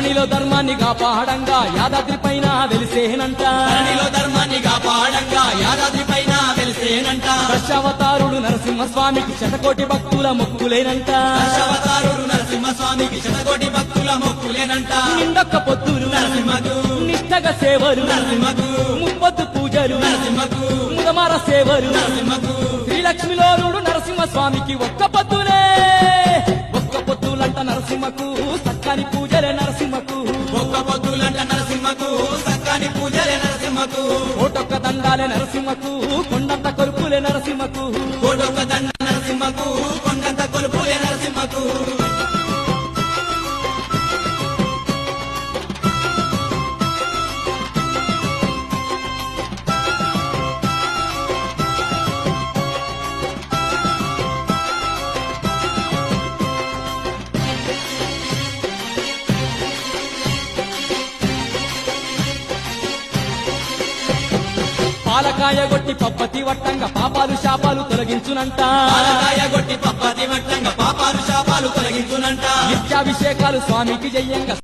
ధరణిలో ధర్మాన్ని కాపాడంగా యాదాద్రి పైన వెలిసేనంట ధరణిలో ధర్మాన్ని కాపాడంగా యాదాద్రి పైన వెలిసేనంట దశావతారుడు నరసింహస్వామికి శతకోటి భక్తుల మొక్కులేనంట దశావతారుడు నరసింహస్వామికి శతకోటి భక్తుల మొక్కులేనంట నిండొక్క పొత్తులు నరసింహకు నిష్టగా సేవలు నరసింహకు ముప్పొద్దు పూజలు నరసింహకు ముదమార సేవలు నరసింహకు శ్రీలక్ష్మిలోనుడు నరసింహస్వామికి ఒక్క పొత్తులే ఒక్క పొత్తులంట నరసింహకు సక్కని పూజలే నరసింహకు ఒక్క పొద్దులంట నరసింహకు సక్కాని పూజలే నరసింహకు కోటొక్క దండాలే నరసింహకు కొండంత కొలుపులే నరసింహకు కోటొక్క దండ నరసింహకు కొండంత కొలుపులే నరసింహకు పాలకాయ గొట్టి పప్పతి వట్టంగా పాపాలు శాపాలు తొలగించునంట పాలకాయ గొట్టి పప్పతి వట్టంగా పాపాలు శాపాలు తొలగించునంట నిత్యాభిషేకాలు స్వామికి జయ్యంగా